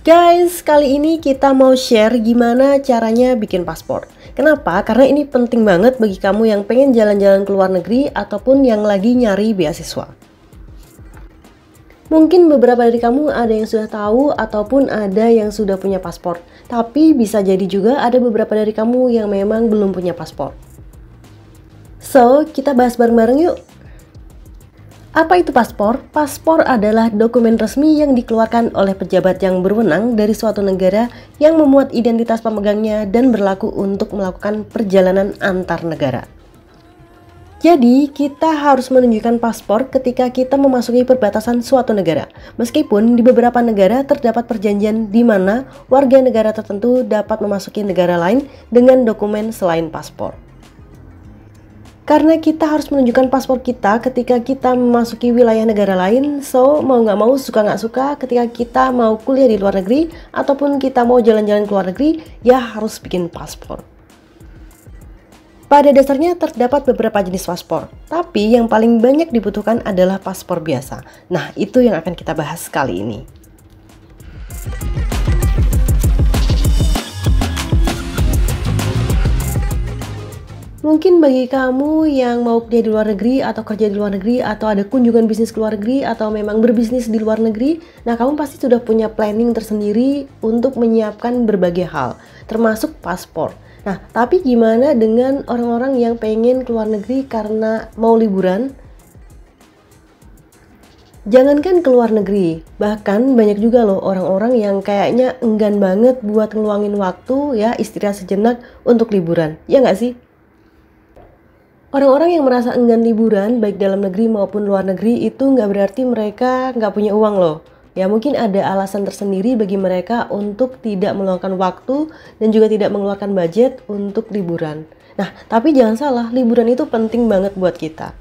Guys, kali ini kita mau share gimana caranya bikin paspor. Kenapa? Karena ini penting banget bagi kamu yang pengen jalan-jalan ke luar negeri ataupun yang lagi nyari beasiswa. Mungkin beberapa dari kamu ada yang sudah tahu ataupun ada yang sudah punya paspor. Tapi bisa jadi juga ada beberapa dari kamu yang memang belum punya paspor. So, kita bahas bareng-bareng yuk. Apa itu paspor? Paspor adalah dokumen resmi yang dikeluarkan oleh pejabat yang berwenang dari suatu negara yang memuat identitas pemegangnya dan berlaku untuk melakukan perjalanan antar negara. Jadi, kita harus menunjukkan paspor ketika kita memasuki perbatasan suatu negara. Meskipun di beberapa negara terdapat perjanjian di mana warga negara tertentu dapat memasuki negara lain dengan dokumen selain paspor. Karena kita harus menunjukkan paspor kita ketika kita memasuki wilayah negara lain, so mau nggak mau, suka nggak suka, ketika kita mau kuliah di luar negeri ataupun kita mau jalan-jalan ke luar negeri, ya harus bikin paspor. Pada dasarnya terdapat beberapa jenis paspor, tapi yang paling banyak dibutuhkan adalah paspor biasa. Nah, itu yang akan kita bahas kali ini. Mungkin bagi kamu yang mau kuliah di luar negeri atau kerja di luar negeri atau ada kunjungan bisnis ke luar negeri atau memang berbisnis di luar negeri, nah kamu pasti sudah punya planning tersendiri untuk menyiapkan berbagai hal, termasuk paspor. Nah, tapi gimana dengan orang-orang yang pengen ke luar negeri karena mau liburan? Jangankan ke luar negeri, bahkan banyak juga loh orang-orang yang kayaknya enggan banget buat ngeluangin waktu ya istirahat sejenak untuk liburan, ya nggak sih? Orang-orang yang merasa enggan liburan baik dalam negeri maupun luar negeri itu nggak berarti mereka nggak punya uang loh. Ya mungkin ada alasan tersendiri bagi mereka untuk tidak meluangkan waktu dan juga tidak mengeluarkan budget untuk liburan. Nah, tapi jangan salah, liburan itu penting banget buat kita.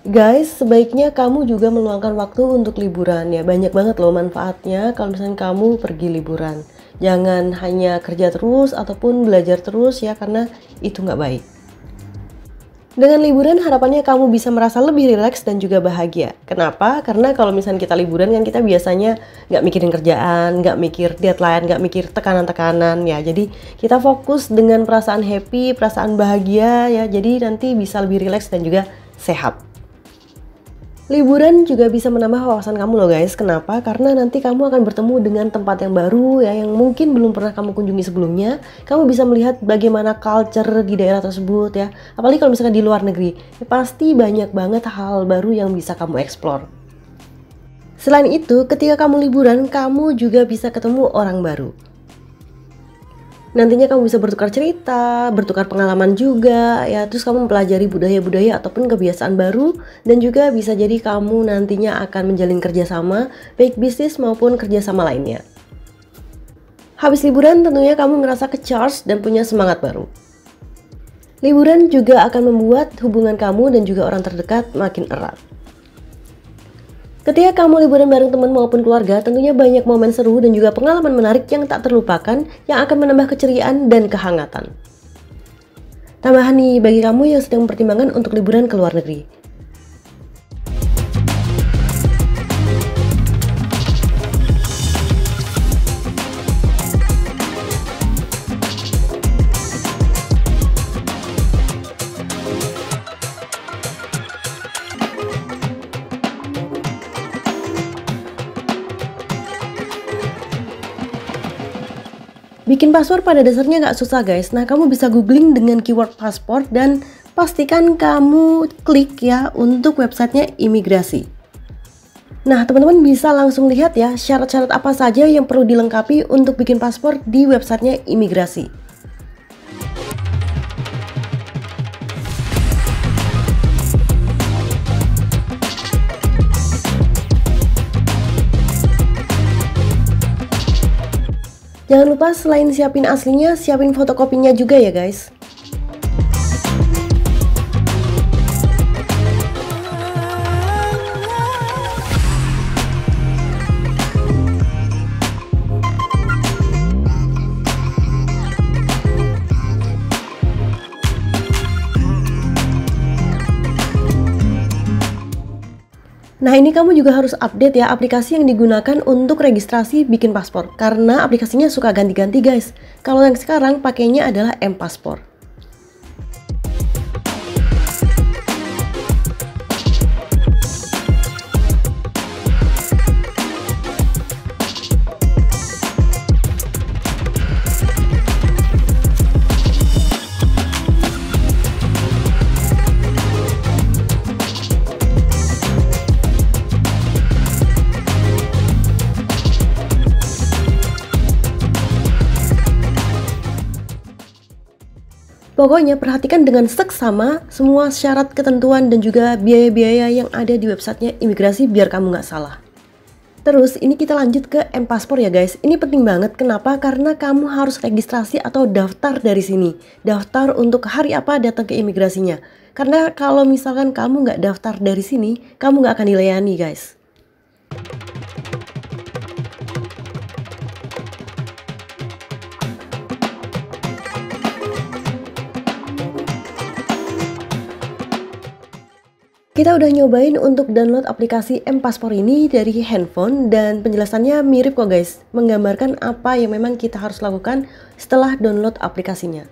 Guys, sebaiknya kamu juga meluangkan waktu untuk liburan ya. Banyak banget loh manfaatnya kalau misalnya kamu pergi liburan. Jangan hanya kerja terus ataupun belajar terus ya, karena itu nggak baik. Dengan liburan harapannya kamu bisa merasa lebih rileks dan juga bahagia. Kenapa? Karena kalau misalnya kita liburan kan kita biasanya nggak mikirin kerjaan, nggak mikir deadline, nggak mikir tekanan-tekanan ya. Jadi kita fokus dengan perasaan happy, perasaan bahagia ya. Jadi nanti bisa lebih rileks dan juga sehat. Liburan juga bisa menambah wawasan kamu loh guys. Kenapa? Karena nanti kamu akan bertemu dengan tempat yang baru ya, yang mungkin belum pernah kamu kunjungi sebelumnya. Kamu bisa melihat bagaimana culture di daerah tersebut ya. Apalagi kalau misalkan di luar negeri, ya pasti banyak banget hal baru yang bisa kamu explore. Selain itu, ketika kamu liburan, kamu juga bisa ketemu orang baru. Nantinya kamu bisa bertukar cerita, bertukar pengalaman juga ya, terus kamu mempelajari budaya-budaya ataupun kebiasaan baru, dan juga bisa jadi kamu nantinya akan menjalin kerjasama baik bisnis maupun kerjasama lainnya. Habis liburan tentunya kamu ngerasa ke-charge dan punya semangat baru. Liburan juga akan membuat hubungan kamu dan juga orang terdekat makin erat. Ketika kamu liburan bareng teman maupun keluarga, tentunya banyak momen seru dan juga pengalaman menarik yang tak terlupakan yang akan menambah keceriaan dan kehangatan. Tambahan nih bagi kamu yang sedang mempertimbangkan untuk liburan ke luar negeri. Bikin paspor pada dasarnya nggak susah guys. Nah, kamu bisa googling dengan keyword paspor dan pastikan kamu klik ya untuk websitenya imigrasi. Nah, teman-teman bisa langsung lihat ya syarat-syarat apa saja yang perlu dilengkapi untuk bikin paspor di websitenya imigrasi. Jangan lupa selain siapin aslinya, siapin fotokopinya juga ya guys. Nah, ini kamu juga harus update ya aplikasi yang digunakan untuk registrasi bikin paspor. Karena aplikasinya suka ganti-ganti guys. Kalau yang sekarang pakainya adalah M-Paspor. Pokoknya perhatikan dengan seksama semua syarat ketentuan dan juga biaya-biaya yang ada di websitenya imigrasi biar kamu nggak salah. Terus ini kita lanjut ke M-Paspor ya guys. Ini penting banget, kenapa? Karena kamu harus registrasi atau daftar dari sini. Daftar untuk hari apa datang ke imigrasinya. Karena kalau misalkan kamu nggak daftar dari sini, kamu nggak akan dilayani guys. Kita udah nyobain untuk download aplikasi M-Paspor ini dari handphone dan penjelasannya mirip kok guys, menggambarkan apa yang memang kita harus lakukan setelah download aplikasinya.